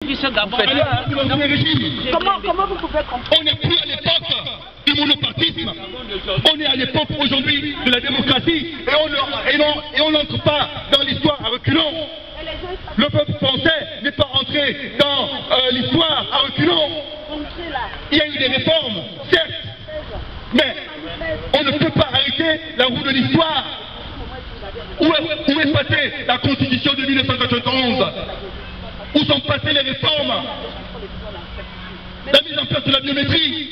Comment vous pouvez comprendre? On n'est plus à l'époque du monopartisme. On est à l'époque aujourd'hui de la démocratie et on n'entre pas dans l'histoire à reculons. Le peuple français n'est pas entré dans l'histoire à reculons. Il y a eu des réformes, certes, mais on ne peut pas arrêter la roue de l'histoire. Où est passée la Constitution de 1991? Où sont passées les réformes? La mise en place de la biométrie,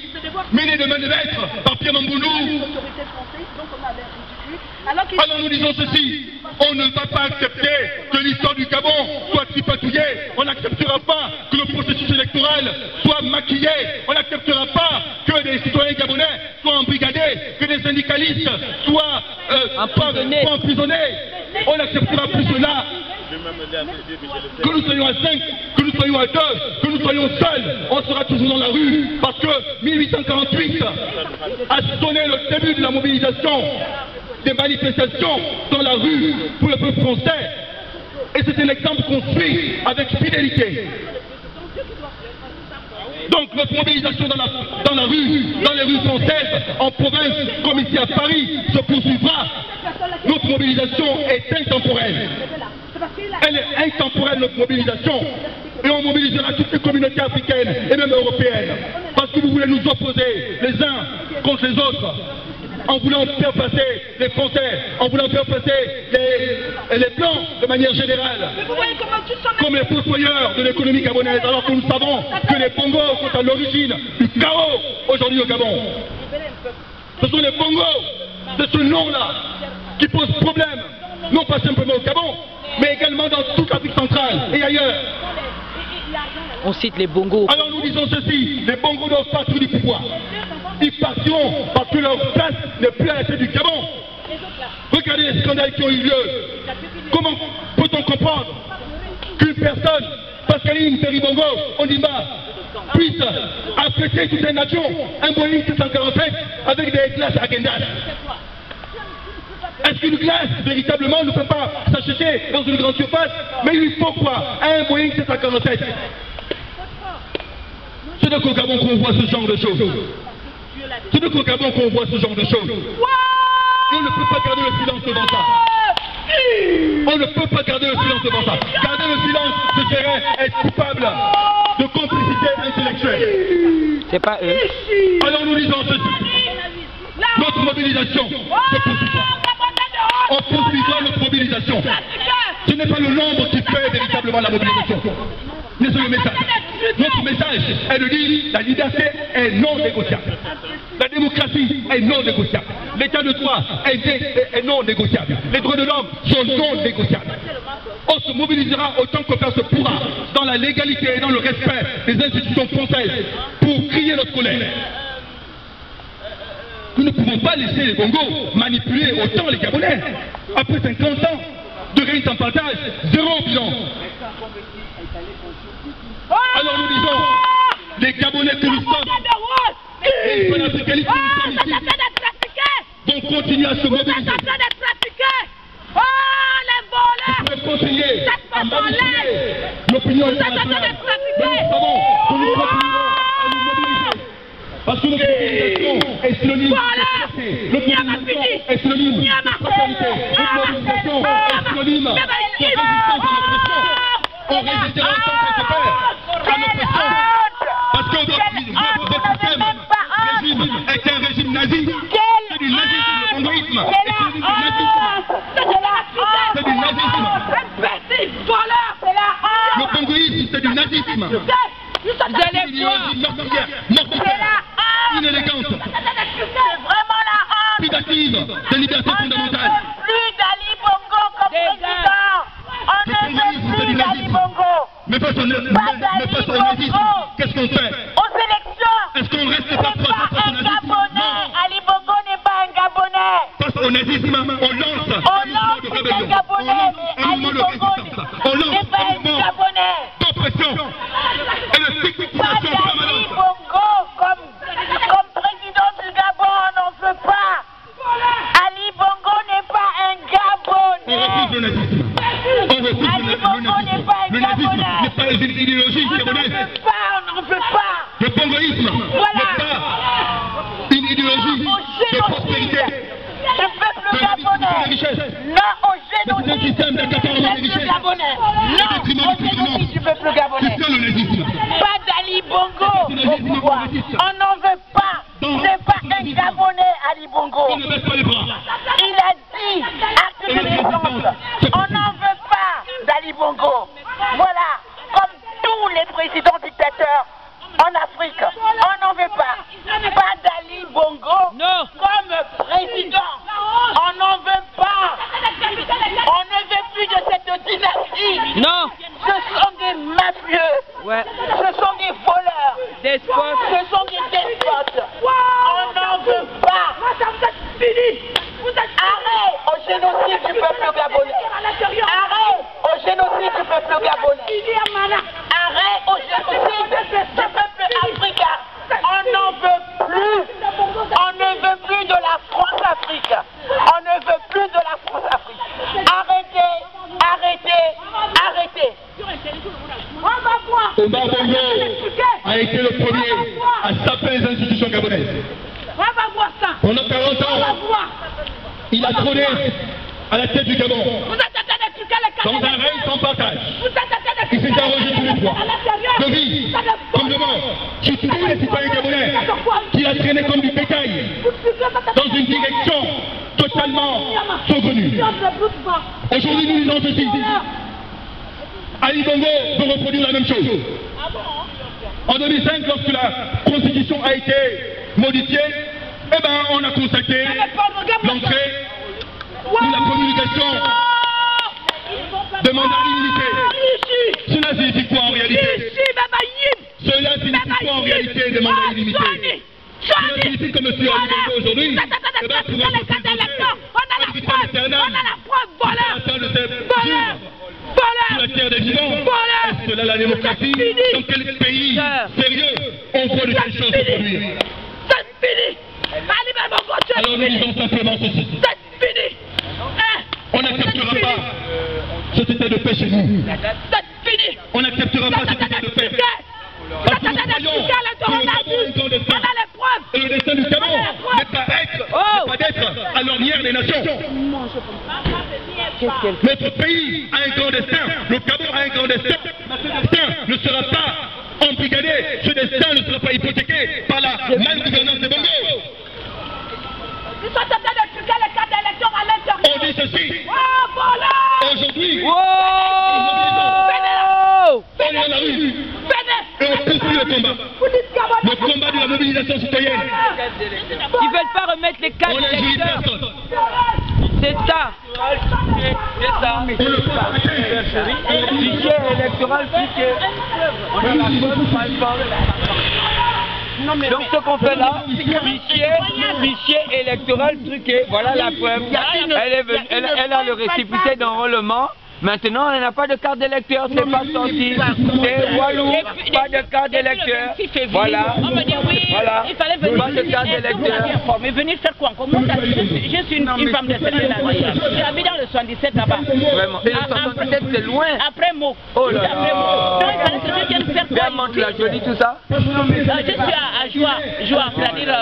menée de main de maître par Pierre Mamboulou. Alors nous disons ceci, on ne va pas accepter que l'histoire du Gabon soit tripatouillée, on n'acceptera pas que le processus électoral soit maquillé, on n'acceptera pas que des citoyens gabonais soient embrigadés, que des syndicalistes soient emprisonnés, on n'acceptera plus cela. Que nous soyons à 5, que nous soyons à 2, que nous soyons seuls, on sera toujours dans la rue parce que 1848 a sonné le début de la mobilisation, des manifestations dans la rue pour le peuple français. Et c'est un exemple qu'on suit avec fidélité. Donc notre mobilisation dans la rue, dans les rues françaises, en province comme ici à Paris, se poursuivra. Notre mobilisation est intemporelle. Elle est intemporelle, notre mobilisation. Et on mobilisera toutes les communautés africaines et même européennes. Parce que vous voulez nous opposer les uns contre les autres. En voulant faire passer les Français, en voulant faire passer les Blancs de manière générale, comme les fossoyeurs de l'économie gabonaise, alors que nous savons que les Bongos sont à l'origine du chaos aujourd'hui au Gabon. Ce sont les Bongos de ce nom-là qui posent problème, non pas simplement au Gabon, mais également dans toute l'Afrique centrale et ailleurs. On cite les Bongos. Alors nous disons ceci, les Bongos doivent partir du pouvoir. Ils partiront parce que leur place n'est plus à la tête du Gabon. Regardez les scandales qui ont eu lieu. Comment peut-on comprendre qu'une personne, Pascaline Terry-Bongo, Ondimba, puisse affecter toute une nation un Boeing 747 avec des glaces à Gendas? Est-ce qu'une glace, véritablement, ne peut pas s'acheter dans une grande surface? Mais il faut quoi? Un Boeing 747. C'est donc au Gabon qu'on voit ce genre de choses. C'est donc au Gabon qu'on voit ce genre de choses. Et on ne peut pas garder le silence devant ça. On ne peut pas garder le silence devant ça. Garder le silence, ce serait être coupable de complicité intellectuelle. C'est pas eux. Alors nous disons ceci. Notre mobilisation se poursuivra. On poursuivra notre mobilisation. Ce n'est pas le nombre qui fait véritablement la mobilisation. Mais c'est le message. Notre message est de dire la liberté est non négociable. La démocratie est non négociable. L'état de droit est non négociable. Les droits de l'homme sont non négociables. On se mobilisera autant que faire se pourra dans la légalité et dans le respect des institutions françaises pour crier notre colère. Nous ne pouvons pas laisser les Bongos manipuler autant les Gabonais. Après 50 ans de règne en partage, zéro bilan. Alors nous disons, les Gabonais que nous sommes, les panafricanistes que nous sommes ici, vont continuer à se mobiliser. Vous pouvez continuer à manipuler l'opinion internationale. Mais nous savons que nous continuerons à nous mobiliser. Parce que notre mobilisation est synonyme de fierté. Notre mobilisation est synonyme de fraternité. Notre mobilisation est synonyme de résistance à l'oppression. On résistera sans précédent à l'oppression. Parce que votre régime est un régime nazi. C'est du nazisme, le bongoïsme. Et c'est du nazisme. C'est du nazisme. Le bongoïsme, c'est du nazisme. C'est une idéologie meurtrière, inélégante, privative de liberté fondamentale. Plus d'Ali Bongo comme président. On ne veut plus d'Ali Bongo. Mais face au nazisme, qu'est-ce qu'on fait? Aux élections. Est-ce qu'on reste pas proche face au nazisme? Non. Ali Bongo n'est pas un Gabonais. Face au nazisme, on lance un mouvement de rébellion. On lance un mouvement de résistance. On lance un mouvement d'oppression et de stigmatisation permanente. Ali Bongo comme président du Gabon, on n'en veut pas. Ali Bongo n'est pas un Gabonais. On refuse le nazisme. On refuse le nazisme. Le nazisme n'est pas une idéologie qui gabonaise. On n'en veut pas. Le bongoïsme Voilà. n'est pas une idéologie de prospérité. Le peuple gabonais. Non au C'est un système d'accaparement des richesses. Non au génocide du peuple gabonais. C'est ça le nazisme. Pas d'Ali Bongo au pouvoir. On n'en veut pas. C'est pas un Gabonais, Ali Bongo. On ne baisse pas les bras. Il a dit, acte de naissance, on n'en veut pas d'Ali Bongo. Voilà, comme tous les présidents dictateurs en Afrique, on n'en veut pas. Pas d'Ali Bongo comme président. On n'en veut pas. On ne veut plus de cette dynastie. Non. Ce sont des mafieux. Ouais. Ce sont des voleurs. Des spots. Ce sont des despotes. On n'en veut pas. Arrêt au génocide du peuple gabonais. Arrêt au génocide du peuple gabonais. Arrêt au génocide du peuple africain. On n'en veut plus. On ne veut plus de la France-Afrique. On ne veut plus de la France-Afrique. Arrêtez, arrêtez, arrêtez. Omar Bongo a été le premier à saper les institutions gabonaises. Pendant 40 ans, il a trôné à la tête du Gabon, dans un règne sans partage. Il s'est arrogé tous les droits, de vie, comme de mort, sur tous les citoyens gabonais, qu'il a traîné comme du bétail, dans une direction totalement saugrenue. Aujourd'hui, nous disons ceci. Ali Bongo veut reproduire la même chose. En 2005, lorsque la Constitution a été modifiée, eh ben, on a constaté l'entrée ou la promulgation de mandats illimités. Cela signifie quoi en réalité? Cela signifie quoi en réalité des mandats illimités? Cela signifie que M. Ali Bongo aujourd'hui, eh ben, pour être président, sur la terre des vivants, est-ce cela la démocratie? Dans quel pays sérieux on voit de telles choses se produire? Alors nous disons simplement ceci. On n'acceptera pas cet état de paix chez nous. On n'acceptera pas cet état de paix. Parce que nous croyons que le Gabon est un grand destin. Et le destin du Gabon n'est pas d'être à l'ornière des nations. Notre pays a un grand destin. Le Gabon a un grand destin. Ce destin ne sera pas embrigadé. Ce destin ne sera pas hypothéqué par la malgouvernance des Bongo. On dit ceci. Aujourd'hui, on est dans la rue. Et on poursuit le combat. Le combat de la mobilisation citoyenne. Ils veulent pas remettre les cartes On n'injurie d'électeurs. personne. C'est ça. C'est ça. On le peut arrêter. Fichier électoral truqué. Donc ce qu'on fait là, fichier électoral truqué. Voilà la preuve. Elle a le récépissé d'enrôlement. Maintenant, elle n'a pas de carte d'électeur, c'est pas sorti. Et Walou, pas de carte d'électeur. Voilà. On me dit oui, Voilà. il fallait venir. Pas de carte d'électeur. Mais venir faire quoi? Comment ça? Je suis une femme de Sénégal. J'habite dans le 77 là-bas. Vraiment. Et le 77, c'est loin. Après Mo. Oh là là. Après Mo. Donc il fallait que je vienne faire quoi? Bien montre la jolie, tout ça. Je suis à Joie, c'est-à-dire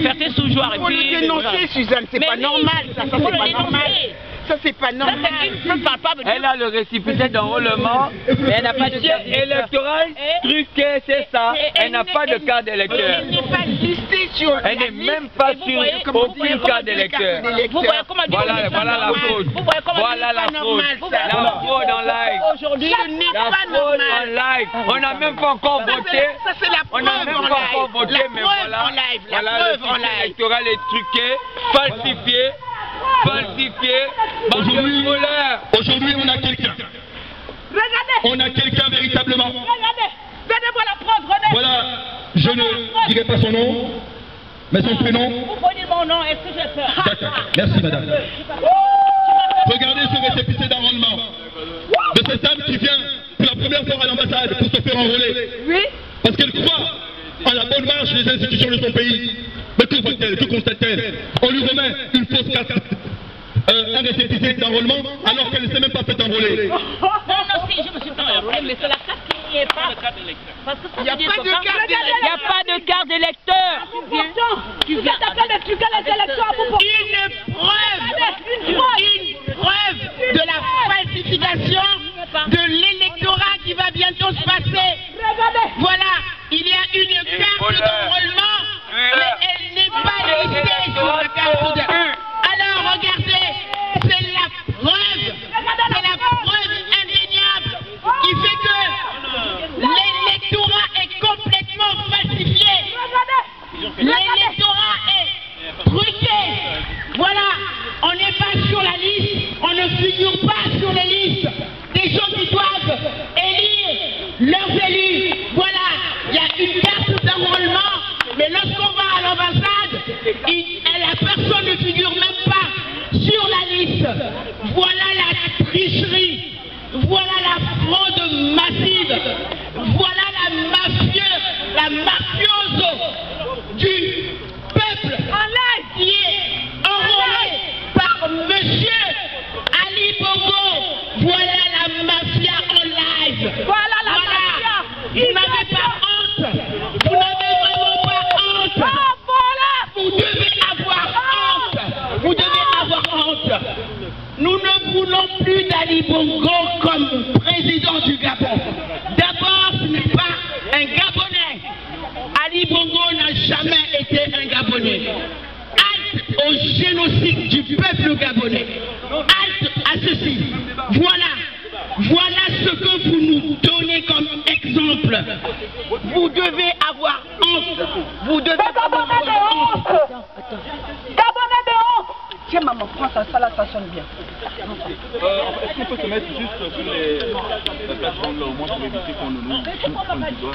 Ferté sous Joie. Il faut le dénoncer, Suzanne, c'est pas normal. Ça, c'est pas normal. Ça, c'est pas normal. Elle a le récépissé d'enrôlement, mais elle n'a pas de carte électorale truqué, c'est ça. Elle n'a pas de carte d'électeur. Elle n'est pas listée sur Elle n'est même pas sur aucune carte d'électeur. Vous voyez comment Voilà la fraude. Voilà la fraude. La fraude en live. Aujourd'hui, La fraude en live. On n'a même pas encore voté. Ça, c'est la On n'a preuve même en pas encore live. voté, mais voilà. La Voilà, le preuve en fichier live. électoral est truqué, falsifié. Aujourd'hui, on a quelqu'un. On a quelqu'un véritablement. Donnez-moi la preuve, René. Voilà, je ne dirai pas son nom, mais son prénom. Vous pouvez dire mon nom, est-ce que j'ai peur? D'accord, merci madame. Regardez ce récépissé d'enrôlement de cette dame qui vient pour la première fois à l'ambassade pour se faire enrôler. Oui. Parce qu'elle croit à la bonne marche des institutions de son pays. Mais que voit-elle? Que constate-elle? On lui remet une fausse carte un récépissé d'enrôlement alors qu'elle ne s'est même pas fait enrôler. Non, si, je me suis fait enrôler, mais c'est la carte qui n'y est pas. Parce que ça, il n'y a pas de carte d'électeur. Il n'y a pas de carte d'électeur. Tu viens d'appeler les trucs à les élections à vous. Une preuve de la falsification de l'électorat qui va bientôt se passer. Voilà, il y a une carte d'enrôlement, mais elle n'est pas listée sur la carte d'enrôlement. Alors regardez, c'est la preuve indéniable qui fait que l'électorat est complètement falsifié. L'électorat est truqué. Voilà, on n'est pas sur la liste, on ne figure pas sur les listes des gens qui doivent élire leurs élus. Voilà, il y a une carte d'enrôlement, mais lorsqu'on va à l'ambassade, la personne ne figure même pas sur la liste. Voilà la tricherie, voilà la fraude massive, voilà la mafioso du peuple qui est enrôlé par monsieur Ali Bongo. Voilà la mafia en live. Voilà la mafia. Vous n'avez pas honte. Vous n'avez vraiment pas honte. Vous devez avoir honte. Vous devez avoir honte. Nous ne voulons plus d'Ali Bongo comme président du Gabon. D'abord, ce n'est pas un Gabonais. Ali Bongo n'a jamais été un Gabonais. Halte au génocide du peuple gabonais. Halte à ceci. Voilà ce que vous nous donnez comme exemple. Vous devez avoir honte. Vous devez avoir honte. Gabonais de honte. Tiens maman, prends ça, là ça sonne bien. Est-ce qu'on peut se mettre juste sur la plateforme là au moins pour éviter qu'on nous pointe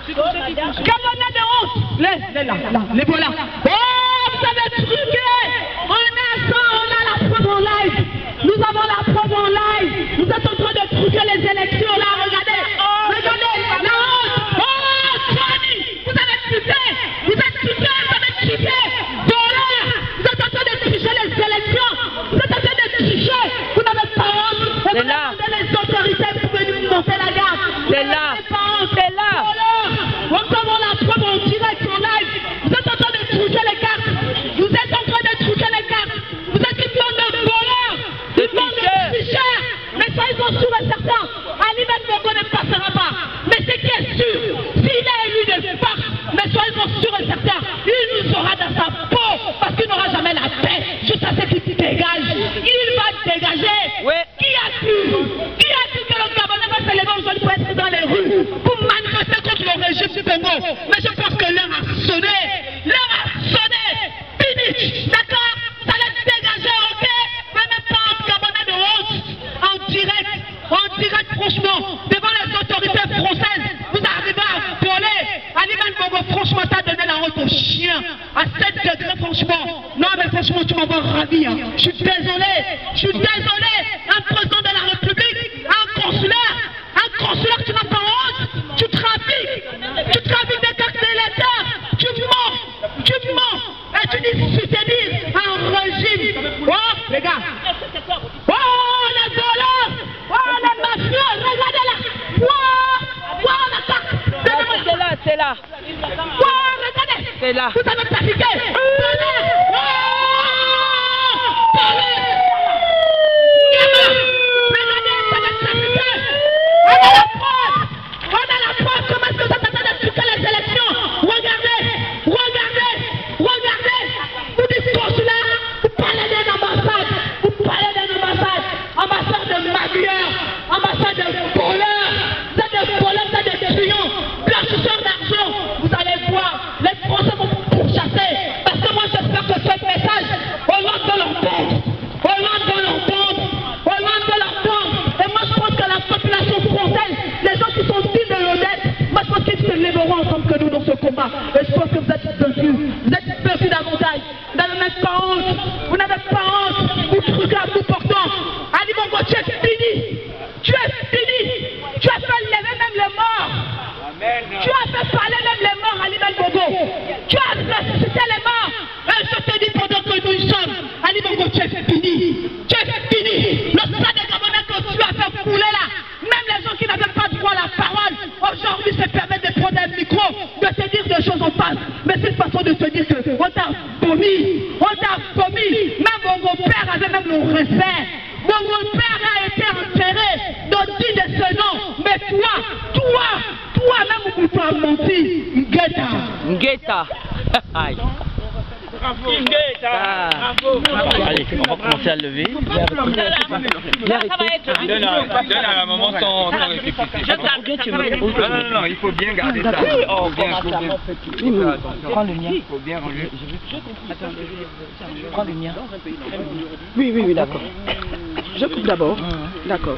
du doigt? Gabonais de honte. Les voilà. Oh, vous avez truqué. On a la preuve en live. Nous avons la preuve en live. Vous êtes en train de truquer les élections là, regardez. Regardez, la honte. Oh, Johnny, vous avez truqué. Vous avez truqué. Voilà, vous êtes en train de tricher les élections. Vous êtes en train de tricher. Vous n'avez pas honte. C'est là. Les autorités pour venir nous monter la garde. C'est là. C'est là. Nous avons la preuve en direct, en live. Vous êtes en train de truquer les cartes. Vous êtes en train de truquer les cartes. Vous êtes une bande de voleurs. Une bande de tricheurs. Mais soyez sûrs et certains, Ali Ben Bongo ne passera pas. Mais c'est qui est sûr, s'il est élu de force, mais soyez sûrs et certains, il nous sera dans sa peau. Parce qu'il n'aura jamais la paix jusqu'à ce qu'il dégage. Il va dégager. Oui. Qui a dit que le Gabonais va se lever aujourd'hui pour être dans les rues, pour manifester contre le régime du Bongo? Mais je pense que l'heure a sonné. L'heure a sonné. Fini. D'accord? Ça laisse dégager, ok? Mais même pas un Gabonais de honte. En direct, franchement, devant les autorités françaises, vous arrivez à voler. Ali Ben Bongo, franchement, t'as donné la honte aux chiens. À 7 degrés, franchement. Non, mais franchement, tu m'as ravi. Hein. Je suis désolé. Un président de la République, un consulaire, tu n'as pas honte. Tu trafiques des cartes d'électeurs. Tu mens. Et tu dis soutenir un régime. Oh, les gars. Oh, les voleurs. Oh, les mafieux. Regardez-la. Oh, la carte. C'est là. Oh, regardez. C'est là. Vous avez trafiqué. On a la preuve. Comment est-ce que vous êtes en train de truquer les élections? Regardez. Vous dites consulaire, vous parlez d'une ambassade. Ambassade de magueurs, ambassade de voleurs. Vous êtes des voleurs, vous êtes des truands, blanchisseurs d'argent. Vous allez voir, les Français vont vous pourchasser. Parce que moi j'espère que ce message, on va l'entendre. Et moi je pense que la population française, les gens qui sont dignes de l'honnête, moi je pense qu'ils se lèveront ensemble que nous dans ce combat. Et je pense que vous êtes perdus. Vous êtes perdus davantage. Vous n'avez même pas honte. Vous n'avez pas honte. Vous truquez à bout portant. Ali Bongo, tu es fini. Tu as fait lever même les morts. Tu as fait parler même les morts, Ali Ben Bongo. Tu as ressuscité les morts. Et je te dis pendant que nous y sommes, Ali Bongo, tu es fini. se permettre de prendre un micro, de te dire des choses en face. Mais c'est une façon de te dire qu'on t'a vomi. On t'a vomi. Même mon père avait même le respect. Mon père a été enterré dans digne de ce nom. Mais toi, même vous t'as menti. Ngeta. Aïe. Allez, on va commencer à lever. Donne à la maman son récipicé. Non, il faut bien garder ça. Prends le mien. Il faut bien ranger. Prends le mien. Oui, d'accord. Je coupe d'abord. D'accord.